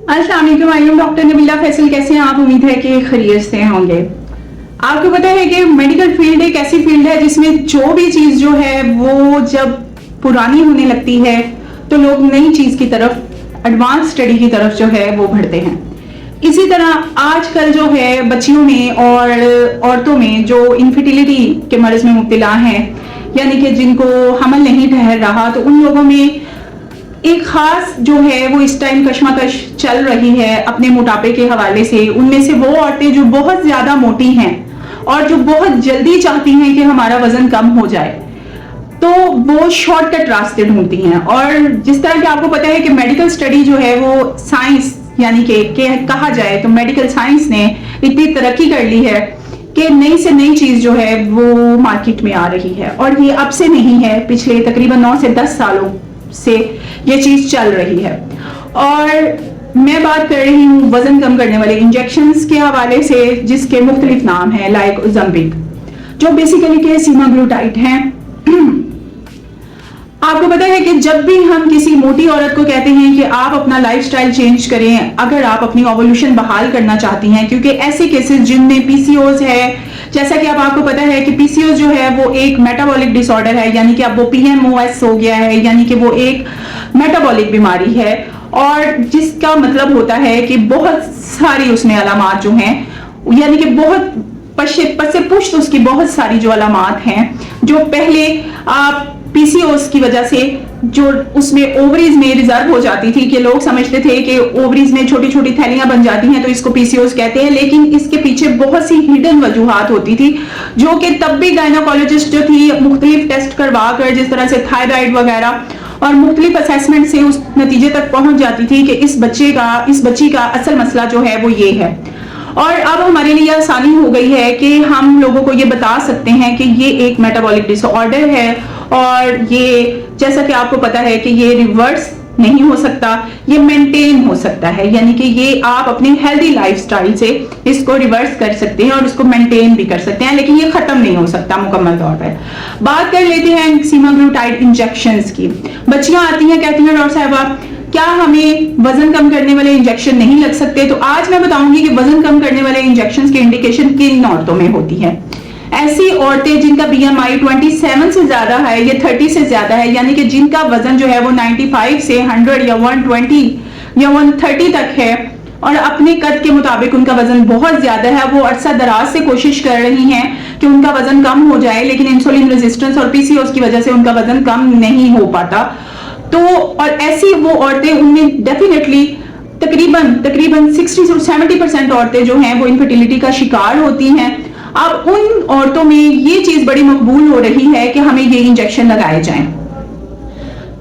अस्सलाम वालेकुम, I am doctor Nabila Faisal. कैसे हैं आप? उम्मीद है कि खैरियत से होंगे। आपको पता है कि मेडिकल फील्ड एक ऐसी फील्ड है जिसमें जो भी चीज जो है वो जब पुरानी होने लगती है तो लोग नई चीज की तरफ, एडवांस स्टडी की तरफ जो है वो बढ़ते हैं। इसी तरह आजकल जो है बच्चियों में और औरतों में जो इनफर्टिलिटी के मर्ज में मुब्तला हैं, यानी कि जिनको हमल नहीं ठहर रहा, तो उन लोगों में एक खास जो है वो इस टाइम कश्मकश चल रही है अपने मोटापे के हवाले से। उनमें से वो औरतें जो बहुत ज्यादा मोटी हैं और जो बहुत जल्दी चाहती हैं कि हमारा वजन कम हो जाए, तो वो शॉर्टकट रास्ते ढूंढती हैं। और जिस तरह कि आपको पता है कि मेडिकल स्टडी जो है वो साइंस, यानी कि कहा जाए तो मेडिकल साइंस ने इतनी तरक्की कर ली है कि नई से नई चीज जो है वो मार्केट में आ रही है। और ये अब से नहीं है, पिछले तकरीबन 9 से 10 सालों से ये चीज चल रही है। और मैं बात कर रही हूँ वजन कम करने वाले इंजेक्शंस के हवाले से, जिसके मुख्तलिफ नाम हैं, लाइक ओज़ेम्पिक, जो बेसिकली के सेमाग्लूटाइड हैं। आपको पता है कि जब भी हम किसी मोटी औरत को कहते हैं कि आप अपना लाइफस्टाइल चेंज करें अगर आप अपनी ओवुलेशन बहाल करना चाहती हैं, क्योंकि ऐसे केसेस जिनमें पीसीओएस है, जैसा कि अब आपको पता है कि पीसीओएस जो है वो एक मेटाबॉलिक डिसऑर्डर है, यानी कि अब वो पीएमओएस हो गया है, यानी कि वो एक मेटाबॉलिक बीमारी है, और जिसका मतलब होता है कि बहुत सारी उसमें अलामात जो हैं, यानी कि बहुत पसे पुष्ट उसकी बहुत सारी जो अलामात हैं, जो पहले आप पीसीओएस की वजह से जो उसमें ओवरीज में रिजर्व हो जाती थी, कि लोग समझते थे कि ओवरीज में छोटी छोटी थैलियां बन जाती हैं तो इसको पीसीओएस कहते हैं, लेकिन इसके पीछे बहुत सी हिडन वजूहात होती थी, जो कि तब भी गायनोकोलॉजिस्ट जो थी मुख्तलिफ टेस्ट करवा कर, जिस तरह से थायराइड वगैरह और मुख्तलिफ असेसमेंट से उस नतीजे तक पहुंच जाती थी कि इस बच्ची का असल मसला जो है वो ये है। और अब हमारे लिए आसानी हो गई है कि हम लोगों को ये बता सकते हैं कि ये एक मेटाबॉलिक डिसऑर्डर है, और ये जैसा कि आपको पता है कि ये रिवर्स नहीं हो सकता, ये मेंटेन हो सकता है, यानी कि ये आप अपनी हेल्दी लाइफस्टाइल से इसको रिवर्स कर सकते हैं और इसको मेंटेन भी कर सकते हैं, लेकिन ये खत्म नहीं हो सकता मुकम्मल तौर पर। बात कर लेते हैं सेमाग्लूटाइड इंजेक्शंस की। बच्चियां आती हैं, कहती हैं डॉक्टर साहबा क्या हमें वजन कम करने वाले इंजेक्शन नहीं लग सकते? तो आज मैं बताऊंगी कि वजन कम करने वाले इंजेक्शन की इंडिकेशन किन औरतों में होती है। ऐसी औरतें जिनका बीएमआई 27 से ज्यादा है या 30 से ज्यादा है, यानी कि जिनका वजन जो है वो 95 से 100 या 120 या 130 तक है, और अपने कद के मुताबिक उनका वजन बहुत ज्यादा है, वो अरसा दराज से कोशिश कर रही हैं कि उनका वजन कम हो जाए, लेकिन इंसुलिन रेजिस्टेंस और पीसीओएस की वजह से उनका वजन कम नहीं हो पाता। तो और ऐसी वो औरतें, उनमें डेफिनेटली तकरीबन 60 से 70% औरतें जो हैं वो इनफर्टिलिटी का शिकार होती हैं। अब उन औरतों में ये चीज बड़ी मकबूल हो रही है कि हमें ये इंजेक्शन लगाए जाएं,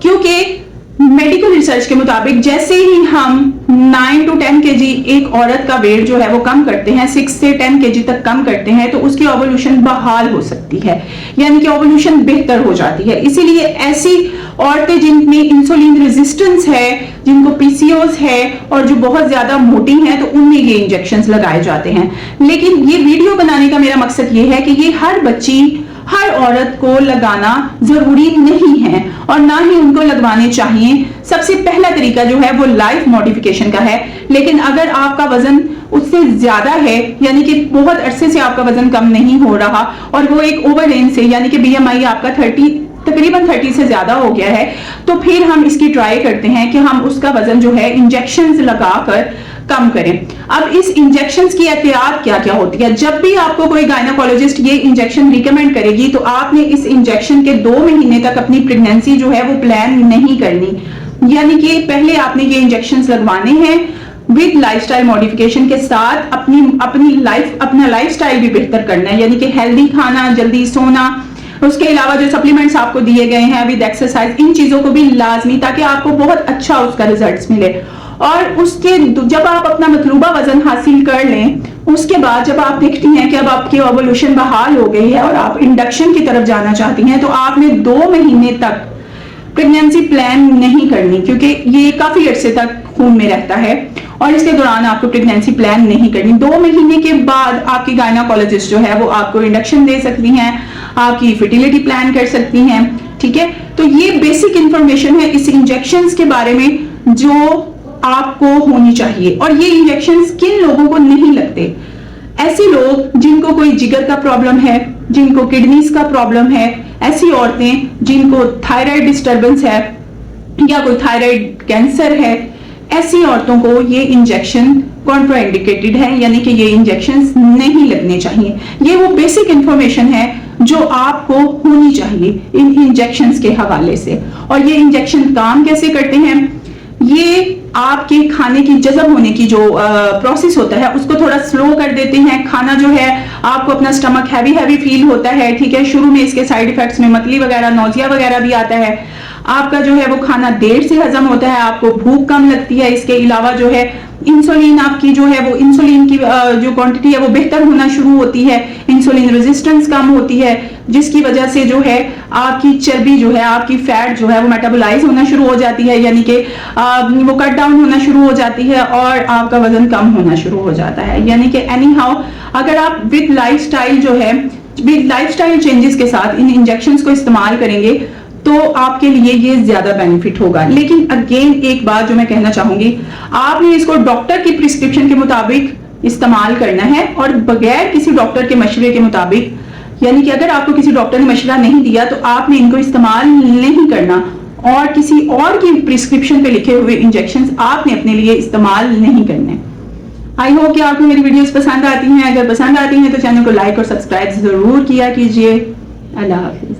क्योंकि मेडिकल रिसर्च के मुताबिक जैसे ही हम 9 to 10 केजी एक औरत का वेट जो है वो कम करते हैं, 6 से 10 केजी तक कम करते हैं, तो उसकी ओवुलेशन बहाल हो सकती है, यानी कि ओवुलेशन बेहतर हो जाती है। इसीलिए ऐसी औरतें जिनमें इंसुलिन रेजिस्टेंस है, जिनको पीसीओएस है और जो बहुत ज्यादा मोटी हैं, तो उनमें ये इंजेक्शंस लगाए जाते हैं। लेकिन ये वीडियो बनाने का मेरा मकसद ये है कि ये हर बच्ची, हर औरत को लगाना जरूरी नहीं है और ना ही उनको लगवाने चाहिए। सबसे पहला तरीका जो है वो लाइफ मॉडिफिकेशन का है, लेकिन अगर आपका वजन उससे ज्यादा है, यानी कि बहुत अरसे से आपका वजन कम नहीं हो रहा और वो एक ओवर रेंज से, यानी कि बीएमआई आपका तकरीबन 30 से ज्यादा हो गया है, तो फिर हम इसकी ट्राई करते हैं कि हम उसका वजन जो है इंजेक्शंस लगाकर कम करें। अब इस इंजेक्शंस की एहतियात क्या क्या होती है? जब भी आपको कोई गायनोकोलॉजिस्ट ये इंजेक्शन रिकमेंड करेगी, तो आपने इस इंजेक्शन के 2 महीने तक अपनी प्रेगनेंसी जो है वो प्लान नहीं करनी, यानी कि पहले आपने ये इंजेक्शंस लगवाने हैं विद लाइफस्टाइल मॉडिफिकेशन के साथ, अपना लाइफस्टाइल भी बेहतर करना है, यानी कि हेल्दी खाना, जल्दी सोना, उसके अलावा जो सप्लीमेंट्स आपको दिए गए हैं विद एक्सरसाइज, इन चीजों को भी लाजमी, ताकि आपको बहुत अच्छा उसका रिजल्ट्स मिले। और उसके जब आप अपना मतलूबा वजन हासिल कर लें, उसके बाद जब आप देखती हैं कि अब आपकी ओवुलेशन बहाल हो गई है और आप इंडक्शन की तरफ जाना चाहती हैं, तो आपने 2 महीने तक प्रेगनेंसी प्लान नहीं करनी, क्योंकि ये काफी अरसे तक खून में रहता है और इसके दौरान आपको प्रेगनेंसी प्लान नहीं करनी। 2 महीने के बाद आपकी गायनोकोलॉजिस्ट जो है वो आपको इंडक्शन दे सकती हैं, आपकी फर्टिलिटी प्लान कर सकती हैं, ठीक है। तो ये बेसिक इंफॉर्मेशन है इस इंजेक्शंस के बारे में, जो आपको होनी चाहिए। और ये इंजेक्शन किन लोगों को नहीं लगते? ऐसे लोग जिनको कोई जिगर का प्रॉब्लम है, जिनको किडनीज का प्रॉब्लम है, ऐसी औरतें जिनको थायराइड डिस्टर्बेंस है या कोई थायराइड कैंसर है, ऐसी औरतों को ये इंजेक्शन कॉन्ट्राइंडिकेटेड है, यानी कि ये इंजेक्शंस नहीं लगने चाहिए। ये वो बेसिक इंफॉर्मेशन है जो आपको होनी चाहिए इन इंजेक्शंस के हवाले से। और ये इंजेक्शन काम कैसे करते हैं? ये आपके खाने की जज़ब होने की जो प्रोसेस होता है उसको थोड़ा स्लो कर देते हैं। खाना जो है, आपको अपना स्टमक हैवी हैवी फील होता है, ठीक है। शुरू में इसके साइड इफेक्ट्स में मतली वगैरह, नौजिया वगैरह भी आता है। आपका जो है वो खाना देर से हजम होता है, आपको भूख कम लगती है। इसके अलावा जो है इंसुलिन आपकी जो है वो इंसुलिन की जो क्वांटिटी है वो बेहतर होना शुरू होती है, इंसुलिन रेजिस्टेंस कम होती है, जिसकी वजह से जो है आपकी चर्बी जो है, आपकी फैट जो है वो मेटाबोलाइज होना शुरू हो जाती है, यानी कि वो कट डाउन होना शुरू हो जाती है और आपका वजन कम होना शुरू हो जाता है। यानी कि एनी हाउ अगर आप विद लाइफस्टाइल जो है, विद लाइफस्टाइल चेंजेस के साथ इन इंजेक्शंस को इस्तेमाल करेंगे तो आपके लिए ये ज्यादा बेनिफिट होगा। लेकिन अगेन एक बात जो मैं कहना चाहूंगी, आपने इसको डॉक्टर की प्रिस्क्रिप्शन के मुताबिक इस्तेमाल करना है और बगैर किसी डॉक्टर के मशवरे के मुताबिक, यानी कि अगर आपको किसी डॉक्टर ने मशवरा नहीं दिया तो आपने इनको इस्तेमाल नहीं करना और किसी और की प्रिस्क्रिप्शन पे लिखे हुए इंजेक्शंस आपने अपने लिए इस्तेमाल नहीं करने। आई होप कि आपको मेरी वीडियोस पसंद आती हैं। अगर पसंद आती हैं तो चैनल को लाइक और सब्सक्राइब जरूर किया कीजिए। अल्लाह हाफिज।